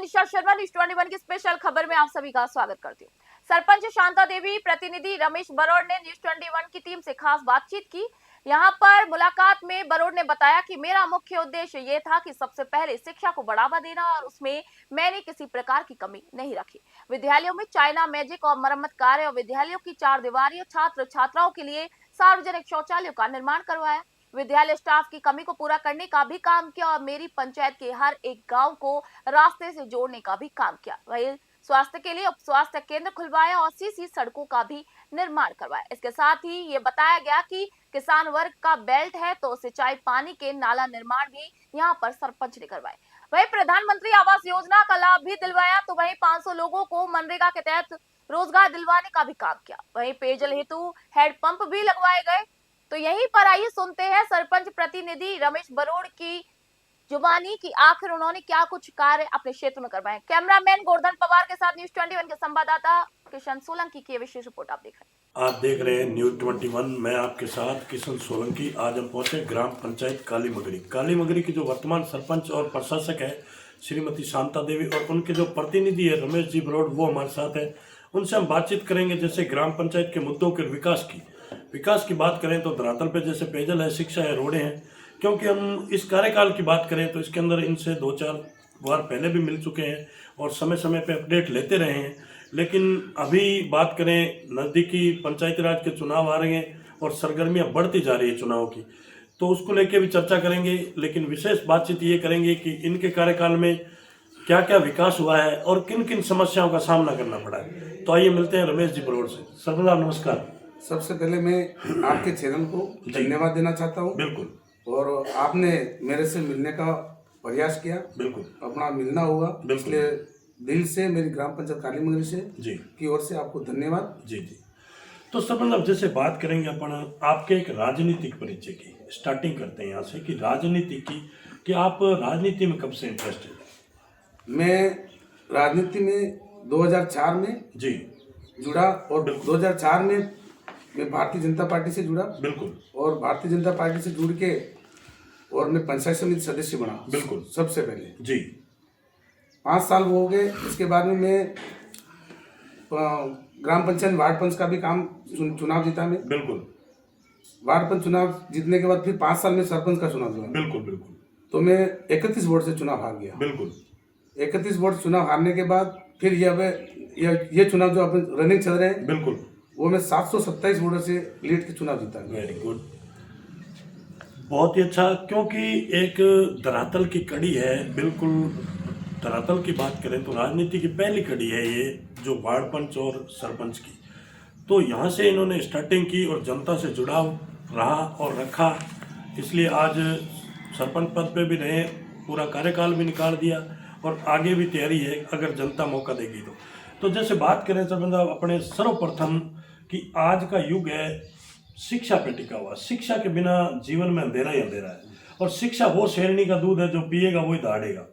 मैं निशा शर्मा न्यूज़ 21 की स्पेशल खबर में आप सभी का स्वागत करती हूँ। सरपंच शांता देवी प्रतिनिधि रमेश बरोड़ ने न्यूज़ 21 की टीम से खास बातचीत की। यहाँ पर मुलाकात में बरोड़ ने बताया कि मेरा मुख्य उद्देश्य ये था कि सबसे पहले शिक्षा को बढ़ावा देना और उसमें मैंने किसी प्रकार की कमी नहीं रखी। विद्यालयों में चाइना मैजिक और मरम्मत कार्य और विद्यालयों की चार दीवारी और छात्र छात्राओं के लिए सार्वजनिक शौचालयों का निर्माण करवाया। विद्यालय स्टाफ की कमी को पूरा करने का भी काम किया और मेरी पंचायत के हर एक गांव को रास्ते से जोड़ने का भी काम किया। वही स्वास्थ्य के लिए उप स्वास्थ्य केंद्र खुलवाया और सीसी सड़कों का भी निर्माण करवाया। इसके साथ ही ये बताया गया कि किसान वर्ग का बेल्ट है तो सिंचाई पानी के नाला निर्माण भी यहाँ पर सरपंच ने करवाए। वही प्रधानमंत्री आवास योजना का लाभ भी दिलवाया तो वही 500 लोगों को मनरेगा के तहत रोजगार दिलवाने का भी काम किया। वही पेयजल हेतु हैंडपंप भी लगवाए गए। तो यहीं पर आइए सुनते हैं सरपंच प्रतिनिधि रमेश बरोड़ की जुबानी की आखिर उन्होंने क्या कुछ कार्य अपने क्षेत्र में करवाए। कैमरामैन गोवर्धन पवार के साथ न्यूज़ 21 के संवाददाता किशन सोलंकी की विशेष रिपोर्ट आप देख रहे हैं। आप देख रहे हैं न्यूज़ 21। मैं आपके साथ किशन सोलंकी। आज हम पहुंचे ग्राम पंचायत काली मगरी की जो वर्तमान सरपंच और प्रशासक है श्रीमती शांता देवी और उनके जो प्रतिनिधि है रमेश जी बरोड़, वो हमारे साथ है। उनसे हम बातचीत करेंगे जैसे ग्राम पंचायत के मुद्दों के विकास की बात करें तो धरातल पे जैसे पेयजल है, शिक्षा है, रोडें हैं। क्योंकि हम इस कार्यकाल की बात करें तो इसके अंदर इनसे 2-4 बार पहले भी मिल चुके हैं और समय समय पे अपडेट लेते रहे हैं। लेकिन अभी बात करें, नज़दीकी पंचायती राज के चुनाव आ रहे हैं और सरगर्मियां बढ़ती जा रही है चुनाव की, तो उसको लेके भी चर्चा करेंगे। लेकिन विशेष बातचीत ये करेंगे कि इनके कार्यकाल में क्या क्या विकास हुआ है और किन किन समस्याओं का सामना करना पड़ा है। तो आइए मिलते हैं रमेश जी बरोड़ से। सरपंच साहब नमस्कार। सबसे पहले मैं आपके चैनल को धन्यवाद देना चाहता हूँ। बिल्कुल। और आपने मेरे से मिलने का प्रयास किया। बिल्कुल। अपना मिलना हुआ, इसलिए दिल से मेरी ग्राम पंचायत काली मगरी से जी की ओर से आपको धन्यवाद। जी। तो सरपंच अब जैसे बात करेंगे अपन आपके एक राजनीतिक परिचय की, स्टार्टिंग करते हैं यहाँ से कि राजनीति की, कि आप राजनीति में कब से इंटरेस्टेड है? मैं राजनीति में 2004 में जी जुड़ा और 2004 में मैं भारतीय जनता पार्टी से जुड़ा। बिल्कुल। और भारतीय जनता पार्टी से जुड़ के और मैं पंचायत समिति सदस्य बना। बिल्कुल। सबसे पहले जी 5 साल हो गए। इसके बाद में मैं ग्राम पंचायत वार्ड पंच का भी काम चुनाव जीता मैं। बिल्कुल। वार्ड पंच चुनाव जीतने के बाद फिर 5 साल में सरपंच का चुनाव हुआ। बिल्कुल बिल्कुल। तो मैं 31 वोट से चुनाव हार गया। बिल्कुल। 31 वोट चुनाव हारने के बाद फिर ये चुनाव जो अपन रनिंग चल रहे हैं, बिल्कुल, वो मैं 727 वोटों से लीड के चुनाव जीता। वेरी गुड, बहुत ही अच्छा। क्योंकि एक धरातल की कड़ी है, बिल्कुल धरातल की बात करें तो राजनीति की पहली कड़ी है ये जो वार्ड पंच और सरपंच की। तो यहाँ से इन्होंने स्टार्टिंग की और जनता से जुड़ाव रहा और रखा, इसलिए आज सरपंच पद पे भी रहे, पूरा कार्यकाल भी निकाल दिया और आगे भी तैयारी है अगर जनता मौका देगी तो जैसे बात करें सरपंच साहब अपने सर्वप्रथम कि आज का युग है शिक्षा पे टिका हुआ। शिक्षा के बिना जीवन में अंधेरा ही अंधेरा है और शिक्षा वो शेरनी का दूध है, जो पिएगा वही दहाड़ेगा।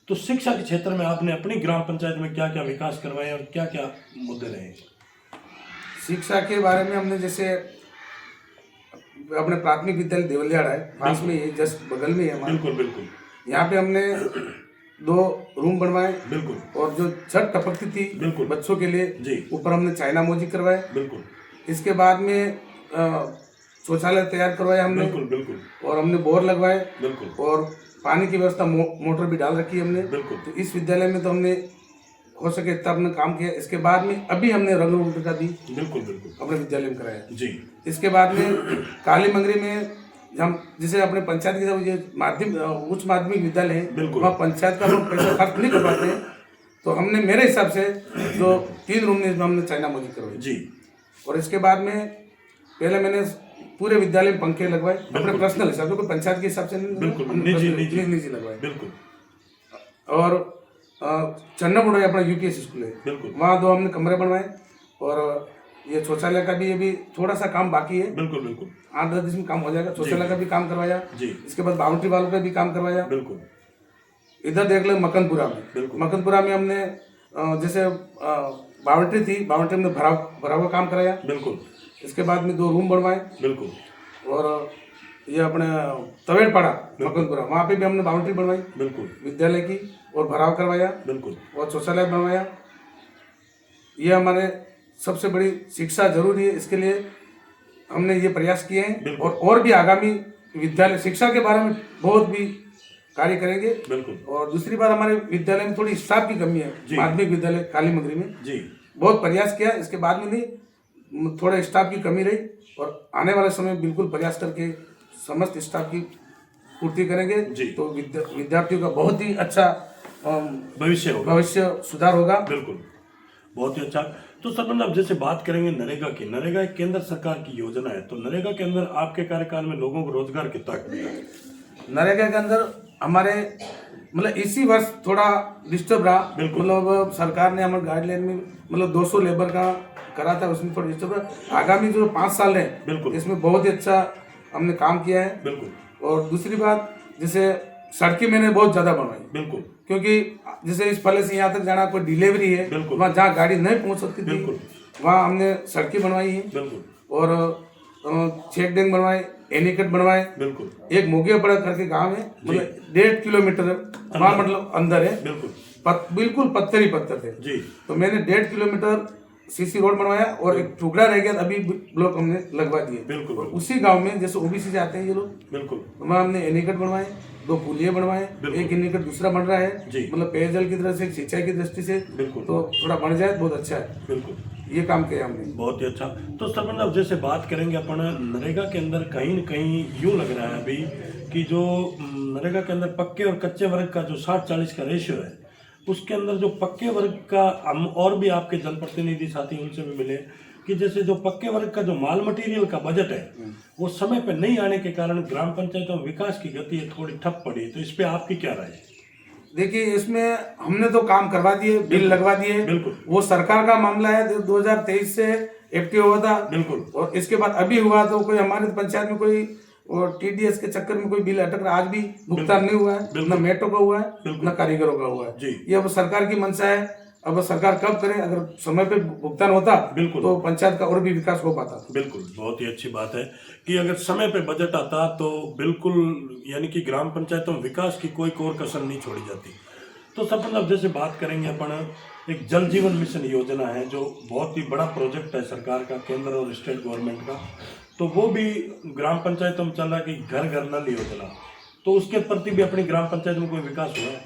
तो शिक्षा के क्षेत्र में आपने अपनी ग्राम पंचायत में क्या क्या विकास करवाए और क्या क्या मुद्दे रहे? शिक्षा के बारे में हमने जैसे अपने प्राथमिक विद्यालय देवलियाड़ा है, पास में ही जस्ट बगल में है। बिल्कुल बिल्कुल। यहाँ पे हमने 2 रूम बनवाए। बिल्कुल। और जो छत टपकती थी बिल्कुल बच्चों के लिए जी, ऊपर हमने चाइना मोजी करवाए। बिल्कुल। इसके बाद में शौचालय तैयार करवाए हमने। बिल्कुल बिल्कुल। और हमने बोर लगवाए। बिल्कुल। और पानी की व्यवस्था मोटर भी डाल रखी है हमने। बिल्कुल। तो इस विद्यालय में तो हमने हो सके इतना अपने काम किया। इसके बाद में अभी हमने रंग रोगन का भी बिल्कुल बिल्कुल अपने विद्यालय में कराया जी। इसके बाद में काली मंगरी में हम जैसे अपने पंचायत के ये माध्यमिक उच्च माध्यमिक विद्यालय है, वहाँ पंचायत का लोग पैसा खर्च नहीं कर पाते हैं, तो हमने मेरे हिसाब से जो 3 रूम में हमने चाइना मोजी करवाई जी। और इसके बाद में पहले मैंने पूरे विद्यालय में पंखे लगवाए अपने पर्सनल हिसाब से, कोई पंचायत के हिसाब से निजी लगवाए। बिल्कुल। और चन्नाबुड़ा अपना यूपीएस स्कूल है, वहाँ 2 हमने कमरे बनवाए। और ये शौचालय का भी अभी थोड़ा सा काम बाकी है। बिल्कुल बिल्कुल, 8-10 दिन में काम हो जाएगा। शौचालय का भी काम करवाया जी। इसके बाद बाउंड्री वाल का भी काम करवाया। बिल्कुल। इधर देख लो मकनपुरा में हमने जैसे बाउंड्री थी, बाउंड्री में भरा हुआ काम कराया। बिल्कुल। इसके बाद में 2 रूम बनवाए। बिल्कुल। और ये अपने तवेड़पाड़ा मकनपुरा, वहाँ पे भी हमने बाउंड्री बनवाई। बिल्कुल। विद्यालय की और भराव करवाया बिल्कुल और शौचालय बनवाया। ये हमारे सबसे बड़ी शिक्षा जरूरी है, इसके लिए हमने ये प्रयास किए हैं और भी आगामी विद्यालय शिक्षा के बारे में बहुत भी कार्य करेंगे। बिल्कुल। और दूसरी बात, हमारे विद्यालय में थोड़ी स्टाफ की कमी है। माध्यमिक विद्यालय काली मगरी में जी बहुत प्रयास किया, इसके बाद में भी थोड़ा स्टाफ की कमी रही और आने वाले समय बिल्कुल प्रयास करके समस्त स्टाफ की पूर्ति करेंगे तो विद्यार्थियों का बहुत ही अच्छा भविष्य सुधार होगा। बिल्कुल, बहुत ही अच्छा। तो सरपंच अब जैसे बात करेंगे नरेगा की, नरेगा एक केंद्र सरकार की योजना है, तो नरेगा के अंदर आपके कार्यकाल में लोगों को रोजगार कितना मिला है? नरेगा के अंदर हमारे मतलब इसी वर्ष थोड़ा डिस्टर्ब रहा, मतलब सरकार ने हमारे गाइडलाइन में मतलब 200 लेबर का करा था, उसमें थोड़ा डिस्टर्ब रहा। आगामी जो 5 साल है इसमें बहुत ही अच्छा हमने काम किया है। बिल्कुल। और दूसरी बात, जैसे सड़कें मैंने बहुत ज्यादा बनवाई। बिल्कुल। क्योंकि जैसे इस पहले से यहाँ तक जाना कोई डिलीवरी है, वहाँ जहाँ गाड़ी नहीं पहुँच सकती थी वहाँ हमने सड़कें बनवाई है और चेक डैम बनवाए, एनीकट बनवाए। बिल्कुल। एक मोगियापड़ा करके गांव है, मतलब 1.5 किलोमीटर वहाँ मतलब अंदर है। बिल्कुल पत्थर ही पत्थर थे जी। तो मैंने 1.5 किलोमीटर सीसी रोड बनवाया और एक टुकड़ा रह गया, अभी ब्लॉक हमने लगवा दिए। बिल्कुल। और उसी गांव में जैसे ओबीसी से आते हैं ये लोग, बिल्कुल, वहाँ हमने एनीकट बनवाए, 2 पुलिये बनवाए, एक एनीकट दूसरा बन रहा है, मतलब पेयजल की तरह से, सिंचाई की दृष्टि से, तो थोड़ा बढ़ जाए बहुत अच्छा है। बिल्कुल, ये काम किया हमने। बहुत ही अच्छा। तो सरपंच अब जैसे बात करेंगे अपन नरेगा के अंदर, कहीं न कहीं यूँ लग रहा है अभी कि जो नरेगा के अंदर पक्के और कच्चे वर्ग का जो 60-40 का रेशियो है, उसके अंदर जो पक्के वर्ग का, हम और भी आपके जनप्रतिनिधि साथी उनसे भी मिले कि जैसे जो पक्के वर्ग का जो माल मटेरियल का बजट है वो समय पे नहीं आने के कारण ग्राम पंचायतों में विकास की गति थोड़ी ठप पड़ी, तो इस पे आपकी क्या राय है? देखिए, इसमें हमने तो काम करवा दिए, बिल लगवा दिए। बिल्कुल। वो सरकार का मामला है, 2023 से एक्टिव हुआ था। बिल्कुल। और इसके बाद अभी हुआ तो कोई हमारे पंचायत में कोई और टीडीएस के चक्कर में कोई बिल अटक रहा, आज भी भुगतान नहीं हुआ है, ना मेटो का हुआ है ना कारीगरों का हुआ है। ये अब सरकार की मंशा है, अब सरकार कब करे, अगर समय पे भुगतान होता तो पंचायत का और भी विकास हो पाता। बिल्कुल, बहुत ही अच्छी बात है कि अगर समय पे बजट आता तो बिल्कुल, यानी कि ग्राम पंचायतों में विकास की कोई कोर कसर नहीं छोड़ी जाती। तो सरपंच अब जैसे बात करेंगे अपन, एक जल जीवन मिशन योजना है जो बहुत ही बड़ा प्रोजेक्ट है सरकार का, केंद्र और स्टेट गवर्नमेंट का, तो वो भी ग्राम पंचायतों में चल रहा है कि घर घर नल योजना, तो उसके प्रति भी अपनी ग्राम पंचायत में कोई विकास हुआ है?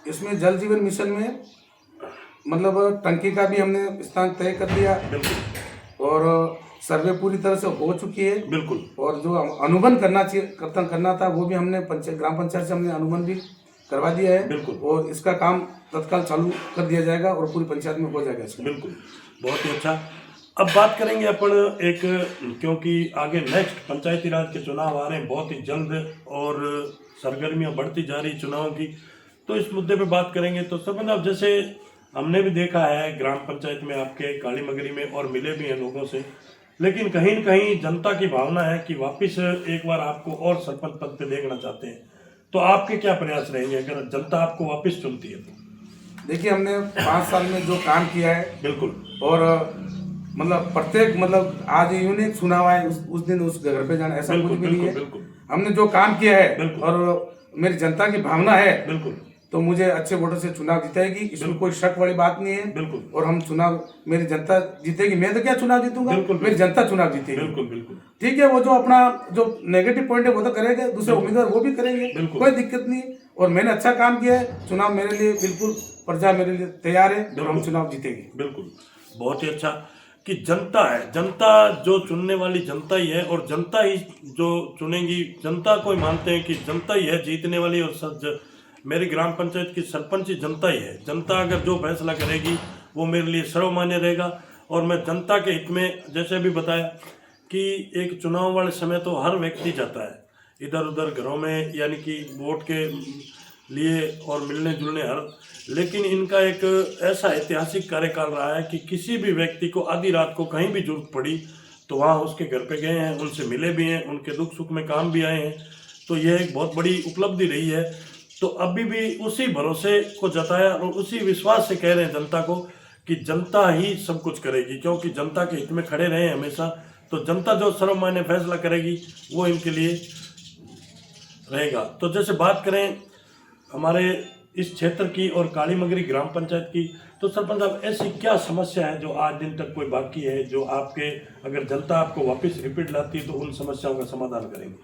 इसमें जल जीवन मिशन में मतलब टंकी का भी हमने स्थान तय कर दिया और सर्वे पूरी तरह से हो चुकी है। बिल्कुल। और जो अनुबंध करना था वो भी हमने ग्राम पंचायत से हमने अनुबंध भी करवा दिया है। बिल्कुल। और इसका काम तत्काल चालू कर दिया जाएगा और पूरी पंचायत में हो जाएगा इसका। बिल्कुल, बहुत ही अच्छा। अब बात करेंगे अपन एक, क्योंकि आगे नेक्स्ट पंचायती राज के चुनाव आ रहे हैं बहुत ही जल्द और सरगर्मियां बढ़ती जा रही चुनाव की, तो इस मुद्दे पे बात करेंगे। तो सब अब जैसे हमने भी देखा है ग्राम पंचायत में आपके काली मगरी में, और मिले भी हैं लोगों से, लेकिन कहीं न कहीं जनता की भावना है कि वापस एक बार आपको और सरपंच पद पे देखना चाहते हैं, तो आपके क्या प्रयास रहेंगे अगर जनता आपको वापस चुनती है तो? देखिए, हमने 5 साल में जो काम किया है, बिल्कुल, और मतलब प्रत्येक, मतलब आज यूनिक चुनाव है उस दिन उस घर पे जाना, ऐसा कुछ भी नहीं है। हमने जो काम किया है और मेरी जनता की भावना है, बिल्कुल, तो मुझे अच्छे वोटों से चुनाव जिताएगी, इसमें कोई शक वाली बात नहीं है। बिल्कुल। और हम चुनाव, मेरी जनता जीतेगी, मैं तो क्या चुनाव जीतूंगा, मेरी जनता चुनाव जीतेगी। बिल्कुल बिल्कुल। ठीक है, वो जो अपना जो नेगेटिव पॉइंट है वो तो करेंगे, दूसरे उम्मीदवार वो भी करेंगे, कोई दिक्कत नहीं। और मैंने अच्छा काम किया है, चुनाव मेरे लिए बिल्कुल, प्रजा मेरे लिए तैयार है और हम चुनाव जीतेंगे। बिल्कुल, बहुत ही अच्छा कि जनता है, जनता जो चुनने वाली जनता ही है और जनता ही जो चुनेगी। जनता को ही मानते हैं कि जनता ही है जीतने वाली, और मेरी ग्राम पंचायत की सरपंच ही जनता ही है। जनता अगर जो फैसला करेगी वो मेरे लिए सर्वमान्य रहेगा। और मैं जनता के हित में, जैसे अभी बताया कि एक चुनाव वाले समय तो हर व्यक्ति जाता है इधर उधर घरों में, यानी कि वोट के लिए और मिलने जुलने हर, लेकिन इनका एक ऐसा ऐतिहासिक कार्यकाल रहा है कि किसी भी व्यक्ति को आधी रात को कहीं भी जरूरत पड़ी तो वहाँ उसके घर पे गए हैं, उनसे मिले भी हैं, उनके दुख सुख में काम भी आए हैं। तो यह एक बहुत बड़ी उपलब्धि रही है। तो अभी भी उसी भरोसे को जताया और उसी विश्वास से कह रहे हैं जनता को कि जनता ही सब कुछ करेगी, क्योंकि जनता के हित में खड़े रहे हैं हमेशा। तो जनता जो सर्वमान्य फैसला करेगी वो इनके लिए रहेगा। तो जैसे बात करें हमारे इस क्षेत्र की और काली मगरी ग्राम पंचायत की। तो सरपंच साहब, ऐसी क्या समस्या है जो आज दिन तक कोई बाकी है, जो आपके अगर जनता आपको वापस रिपीट लाती है तो उन समस्याओं का समाधान करेंगे?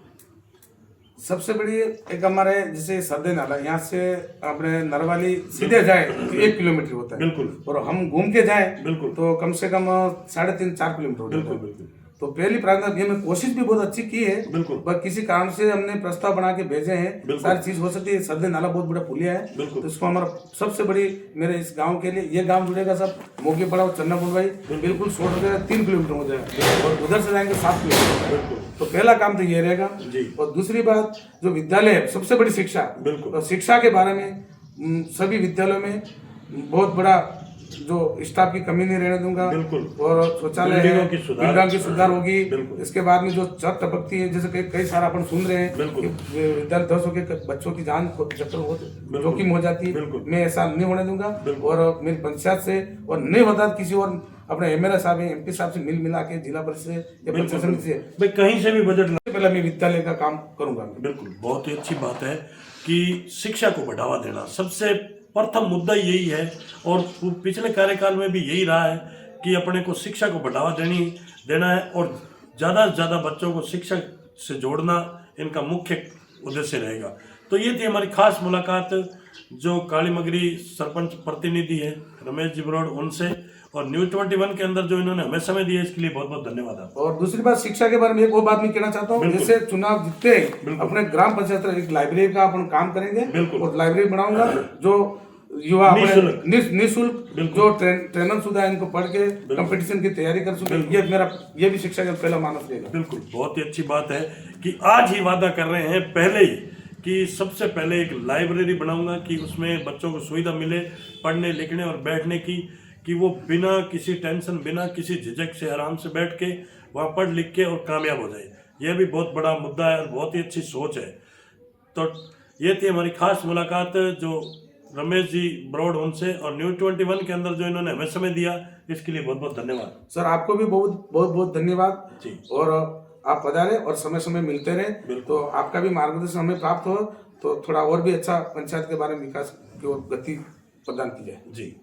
सबसे बड़ी एक हमारे जैसे सरदे नाला, यहाँ से अपने नरवाली सीधे जाए तो 1 किलोमीटर होता है। बिल्कुल। और हम घूम के जाए बिल्कुल। तो कम से कम 3.5-4 किलोमीटर होता है। बिल्कुल बिल्कुल। तो पहली प्रार्थना ये में कोशिश भी बहुत अच्छी की है। बिल्कुल। पर किसी कारण से हमने प्रस्ताव बना के भेजे हैं, सारी चीज हो सकती है। सरदे नाला बहुत बड़ा पुलिया है। बिल्कुल। तो इसको हमारा सबसे बड़ी मेरे इस गांव के लिए, ये गांव जुड़ेगा सब मोगी पड़ा और चन्ना बुलवाई बिल्कुल 3 किलोमीटर हो जाएगा और उधर से जाएंगे 7 किलोमीटर। तो पहला काम तो ये रहेगा। और दूसरी बात, जो विद्यालय है, सबसे बड़ी शिक्षा। बिल्कुल। शिक्षा के बारे में सभी विद्यालयों में बहुत बड़ा जो स्टाफ की कमी नहीं रहने दूंगा। बिल्कुल। और शौचालय बिल्डिंगों की सुधार होगी। बिल्कुल। इसके बाद में जो छत टपकती है, जैसे कई सारा अपन सुन रहे हैं बिल्कुल। कि विद्यालय 10 के बच्चों की जान को चक्कर हो जोखिम हो जाती है। मैं ऐसा नहीं होने दूंगा। और मेरी पंचायत से, और नहीं होता किसी और अपने एमएलए साहब एमपी साहब से मिला के, जिला परिषद या पंचायत समिति से, भाई कहीं से भी बजट पहले मैं विद्यालय का काम करूंगा। बिल्कुल, बहुत ही अच्छी बात है कि शिक्षा को बढ़ावा देना सबसे प्रथम मुद्दा यही है। और पिछले कार्यकाल में भी यही रहा है कि अपने को शिक्षा को बढ़ावा देना है और ज़्यादा से ज़्यादा बच्चों को शिक्षा से जोड़ना इनका मुख्य उद्देश्य रहेगा। तो ये थी हमारी खास मुलाकात जो काली मगरी सरपंच प्रतिनिधि है रमेश जी बरोड़ उनसे, और न्यूज़ 21 के अंदर जो इन्होंने हमें समय दिया इसके लिए बहुत बहुत धन्यवाद आपका। और दूसरी बात, शिक्षा के बारे में एक और बात मैं कहना चाहता हूँ। जैसे चुनाव जीतते ही अपने ग्राम पंचायत में एक लाइब्रेरी का अपन काम करेंगे और लाइब्रेरी बनाऊंगा जो युवा अपने निःशुल्क जो ट्रेनर शुदा इनको पढ़ के कंपटीशन की तैयारी कर सके। ये भी शिक्षा का पहला मानस रहेगा। बिल्कुल, बहुत ही अच्छी बात है कि आज ही वादा कर रहे हैं पहले ही कि सबसे पहले एक लाइब्रेरी बनाऊंगा कि उसमें बच्चों को सुविधा मिले पढ़ने लिखने और बैठने की, कि वो बिना किसी टेंशन बिना किसी झिझक से आराम से बैठ के वहाँ पढ़ लिख के और कामयाब हो जाए। यह भी बहुत बड़ा मुद्दा है और बहुत ही अच्छी सोच है। तो ये थी हमारी खास मुलाकात जो रमेश जी बरोड़ उनसे, और न्यूज़ 21 के अंदर जो इन्होंने हमें समय दिया इसके लिए बहुत बहुत धन्यवाद। सर आपको भी बहुत बहुत बहुत धन्यवाद जी। और आप पधारे और समय समय मिलते रहे तो आपका भी मार्गदर्शन हमें प्राप्त हो तो थोड़ा और भी अच्छा पंचायत के बारे में विकास की ओर गति प्रदान की जाए। जी।